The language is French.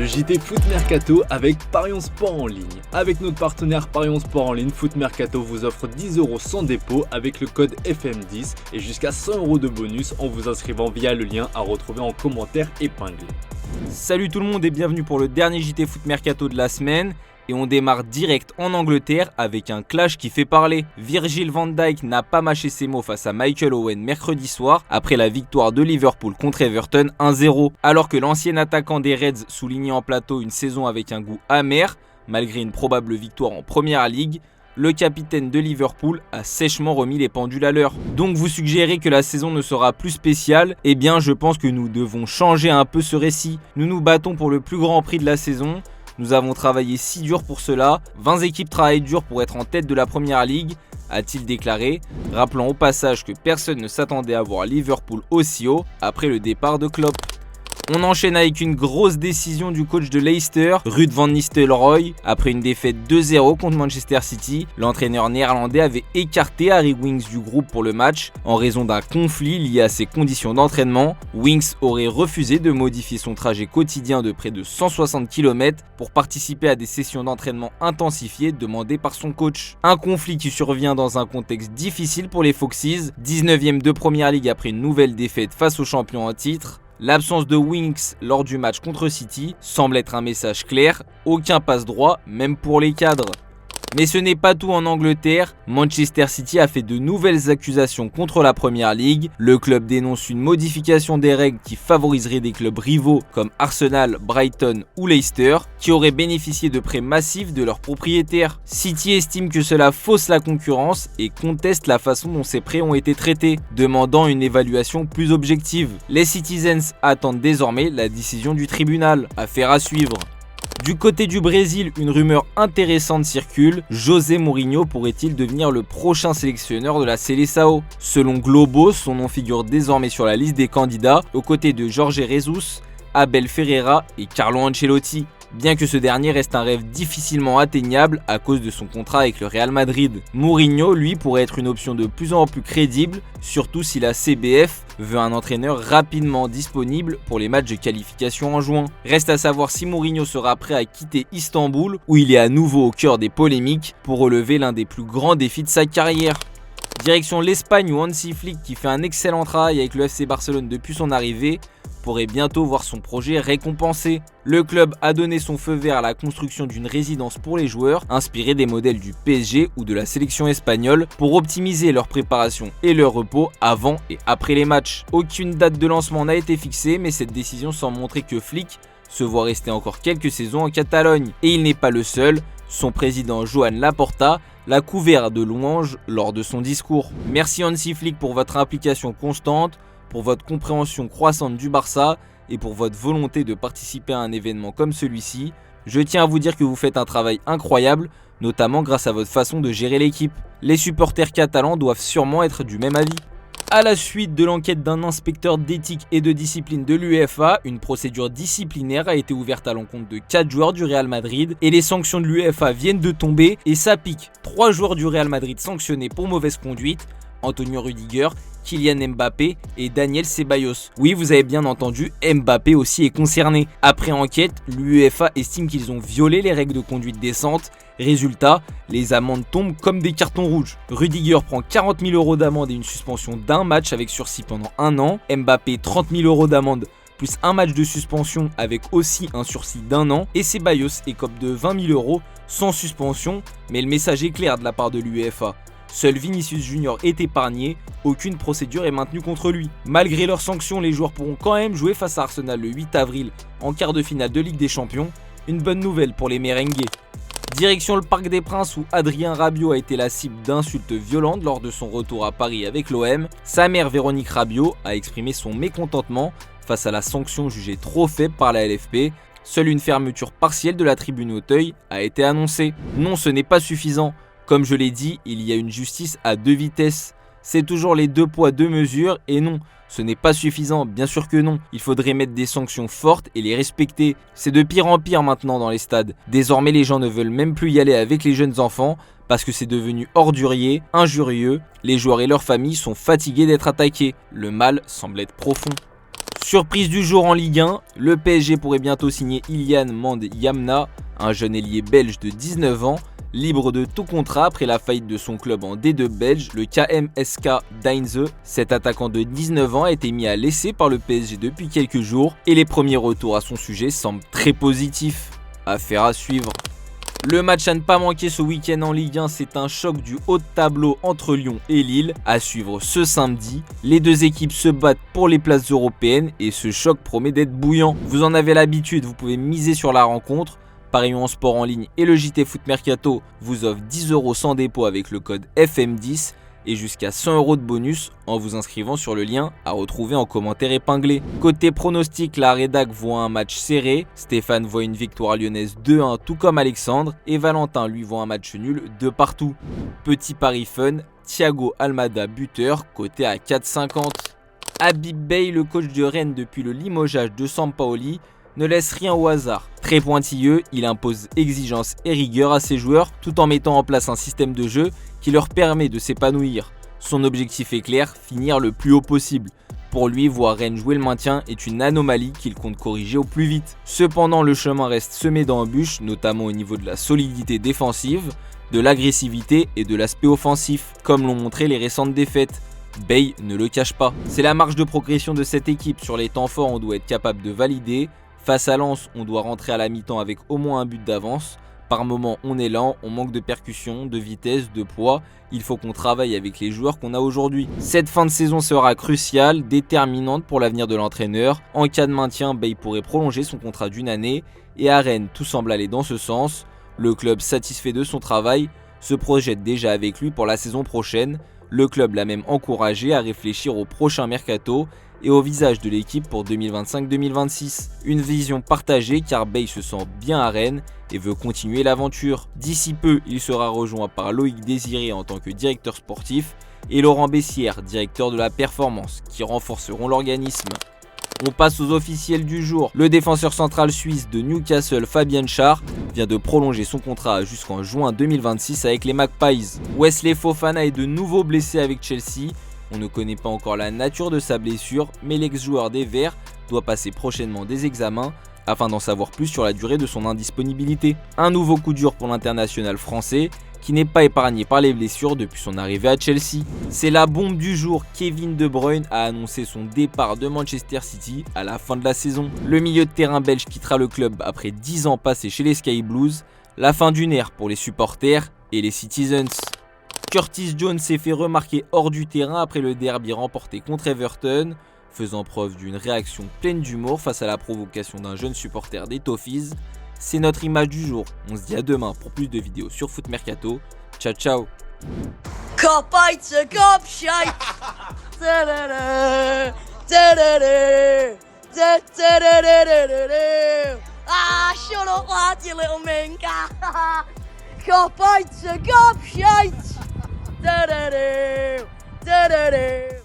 Le JT Foot Mercato avec Parions Sport en ligne. Avec notre partenaire Parions Sport en ligne, Foot Mercato vous offre 10 € sans dépôt avec le code FM10 et jusqu'à 100 € de bonus en vous inscrivant via le lien à retrouver en commentaire épinglé. Salut tout le monde et bienvenue pour le dernier JT Foot Mercato de la semaine. Et on démarre direct en Angleterre avec un clash qui fait parler. Virgil van Dijk n'a pas mâché ses mots face à Michael Owen mercredi soir après la victoire de Liverpool contre Everton 1-0. Alors que l'ancien attaquant des Reds soulignait en plateau une saison avec un goût amer, malgré une probable victoire en Première Ligue, le capitaine de Liverpool a sèchement remis les pendules à l'heure. Donc vous suggérez que la saison ne sera plus spéciale? Eh bien je pense que nous devons changer un peu ce récit. Nous nous battons pour le plus grand prix de la saison. Nous avons travaillé si dur pour cela, 20 équipes travaillent dur pour être en tête de la Première Ligue, a-t-il déclaré, rappelant au passage que personne ne s'attendait à voir Liverpool aussi haut après le départ de Klopp. On enchaîne avec une grosse décision du coach de Leicester, Ruud van Nistelrooy. Après une défaite 2-0 contre Manchester City, l'entraîneur néerlandais avait écarté Harry Winks du groupe pour le match en raison d'un conflit lié à ses conditions d'entraînement. Winks aurait refusé de modifier son trajet quotidien de près de 160 km pour participer à des sessions d'entraînement intensifiées demandées par son coach. Un conflit qui survient dans un contexte difficile pour les Foxes, 19e de Première Ligue après une nouvelle défaite face aux champions en titre. L'absence de Winks lors du match contre City semble être un message clair, aucun passe-droit, même pour les cadres. Mais ce n'est pas tout en Angleterre, Manchester City a fait de nouvelles accusations contre la Première Ligue. Le club dénonce une modification des règles qui favoriserait des clubs rivaux comme Arsenal, Brighton ou Leicester, qui auraient bénéficié de prêts massifs de leurs propriétaires. City estime que cela fausse la concurrence et conteste la façon dont ces prêts ont été traités, demandant une évaluation plus objective. Les Citizens attendent désormais la décision du tribunal. Affaire à suivre. Du côté du Brésil, une rumeur intéressante circule. José Mourinho pourrait-il devenir le prochain sélectionneur de la Seleção? Selon Globo, son nom figure désormais sur la liste des candidats, aux côtés de Jorge Jesus, Abel Ferreira et Carlo Ancelotti. Bien que ce dernier reste un rêve difficilement atteignable à cause de son contrat avec le Real Madrid. Mourinho, lui, pourrait être une option de plus en plus crédible, surtout si la CBF veut un entraîneur rapidement disponible pour les matchs de qualification en juin. Reste à savoir si Mourinho sera prêt à quitter Istanbul, où il est à nouveau au cœur des polémiques, pour relever l'un des plus grands défis de sa carrière. Direction l'Espagne où Hansi Flick, qui fait un excellent travail avec le FC Barcelone depuis son arrivée, pourrait bientôt voir son projet récompensé. Le club a donné son feu vert à la construction d'une résidence pour les joueurs, inspirée des modèles du PSG ou de la sélection espagnole, pour optimiser leur préparation et leur repos avant et après les matchs. Aucune date de lancement n'a été fixée, mais cette décision semble montrer que Flick se voit rester encore quelques saisons en Catalogne. Et il n'est pas le seul, son président Joan Laporta l'a couvert de louanges lors de son discours. Merci Hansi Flick pour votre implication constante, pour votre compréhension croissante du Barça et pour votre volonté de participer à un événement comme celui-ci. Je tiens à vous dire que vous faites un travail incroyable, notamment grâce à votre façon de gérer l'équipe. Les supporters catalans doivent sûrement être du même avis. À la suite de l'enquête d'un inspecteur d'éthique et de discipline de l'UEFA, une procédure disciplinaire a été ouverte à l'encontre de 4 joueurs du Real Madrid et les sanctions de l'UEFA viennent de tomber et ça pique. 3 joueurs du Real Madrid sanctionnés pour mauvaise conduite, Antonio Rudiger, Kylian Mbappé et Daniel Ceballos. Oui, vous avez bien entendu, Mbappé aussi est concerné. Après enquête, l'UEFA estime qu'ils ont violé les règles de conduite décente. Résultat, les amendes tombent comme des cartons rouges. Rudiger prend 40 000 € d'amende et une suspension d'un match avec sursis pendant 1 an. Mbappé 30 000 € d'amende plus un match de suspension avec aussi un sursis d'1 an. Et Ceballos écope de 20 000 € sans suspension, mais le message est clair de la part de l'UEFA. Seul Vinicius Junior est épargné, aucune procédure est maintenue contre lui. Malgré leurs sanctions, les joueurs pourront quand même jouer face à Arsenal le 8 avril en quart de finale de Ligue des Champions. Une bonne nouvelle pour les merengues. Direction le Parc des Princes où Adrien Rabiot a été la cible d'insultes violentes lors de son retour à Paris avec l'OM. Sa mère Véronique Rabiot a exprimé son mécontentement face à la sanction jugée trop faible par la LFP. Seule une fermeture partielle de la tribune Auteuil a été annoncée. Non, ce n'est pas suffisant. Comme je l'ai dit, il y a une justice à 2 vitesses. C'est toujours les 2 poids 2 mesures et non, ce n'est pas suffisant, bien sûr que non. Il faudrait mettre des sanctions fortes et les respecter. C'est de pire en pire maintenant dans les stades. Désormais les gens ne veulent même plus y aller avec les jeunes enfants parce que c'est devenu ordurier, injurieux. Les joueurs et leurs familles sont fatigués d'être attaqués. Le mal semble être profond. Surprise du jour en Ligue 1, le PSG pourrait bientôt signer Ilian Mand-Yamna, un jeune ailier belge de 19 ans, libre de tout contrat après la faillite de son club en D2 belge, le KMSK Deinze. Cet attaquant de 19 ans a été mis à l'essai par le PSG depuis quelques jours et les premiers retours à son sujet semblent très positifs. Affaire à suivre. Le match à ne pas manquer ce week-end en Ligue 1, c'est un choc du haut de tableau entre Lyon et Lille, à suivre ce samedi. Les deux équipes se battent pour les places européennes et ce choc promet d'être bouillant. Vous en avez l'habitude, vous pouvez miser sur la rencontre. Parions en sport en ligne et le JT Foot Mercato vous offrent 10 € sans dépôt avec le code FM10 et jusqu'à 100 € de bonus en vous inscrivant sur le lien à retrouver en commentaire épinglé. Côté pronostic, la rédac voit un match serré, Stéphane voit une victoire lyonnaise 2-1 tout comme Alexandre et Valentin lui voit un match nul de partout. Petit pari fun, Thiago Almada buteur coté à 4,50. Habib Beye, le coach de Rennes depuis le limogeage de Sampaoli, ne laisse rien au hasard. Très pointilleux, il impose exigence et rigueur à ses joueurs tout en mettant en place un système de jeu qui leur permet de s'épanouir. Son objectif est clair, finir le plus haut possible. Pour lui, voir Rennes jouer le maintien est une anomalie qu'il compte corriger au plus vite. Cependant, le chemin reste semé d'embûches, notamment au niveau de la solidité défensive, de l'agressivité et de l'aspect offensif, comme l'ont montré les récentes défaites. Beye ne le cache pas. C'est la marge de progression de cette équipe. Sur les temps forts, on doit être capable de valider. Face à Lens, on doit rentrer à la mi-temps avec au moins un but d'avance. Par moment, on est lent, on manque de percussion, de vitesse, de poids. Il faut qu'on travaille avec les joueurs qu'on a aujourd'hui. Cette fin de saison sera cruciale, déterminante pour l'avenir de l'entraîneur. En cas de maintien, Beye pourrait prolonger son contrat d'1 année. Et à Rennes, tout semble aller dans ce sens. Le club, satisfait de son travail, se projette déjà avec lui pour la saison prochaine. Le club l'a même encouragé à réfléchir au prochain mercato et au visage de l'équipe pour 2025-2026. Une vision partagée car Beye se sent bien à Rennes et veut continuer l'aventure. D'ici peu, il sera rejoint par Loïc Désiré en tant que directeur sportif et Laurent Bessière, directeur de la performance, qui renforceront l'organisme. On passe aux officiels du jour. Le défenseur central suisse de Newcastle, Fabian Schär, vient de prolonger son contrat jusqu'en juin 2026 avec les Magpies. Wesley Fofana est de nouveau blessé avec Chelsea. On ne connaît pas encore la nature de sa blessure, mais l'ex-joueur des Verts doit passer prochainement des examens afin d'en savoir plus sur la durée de son indisponibilité. Un nouveau coup dur pour l'international français qui n'est pas épargné par les blessures depuis son arrivée à Chelsea. C'est la bombe du jour, Kevin De Bruyne a annoncé son départ de Manchester City à la fin de la saison. Le milieu de terrain belge quittera le club après 10 ans passés chez les Sky Blues, la fin d'une ère pour les supporters et les Citizens. Curtis Jones s'est fait remarquer hors du terrain après le derby remporté contre Everton, faisant preuve d'une réaction pleine d'humour face à la provocation d'un jeune supporter des Toffees. C'est notre image du jour. On se dit à demain pour plus de vidéos sur Foot Mercato. Ciao ciao. Ah, shut up, lad, you little minka. Cop out, cop shite. Da-da-da, da-da-da.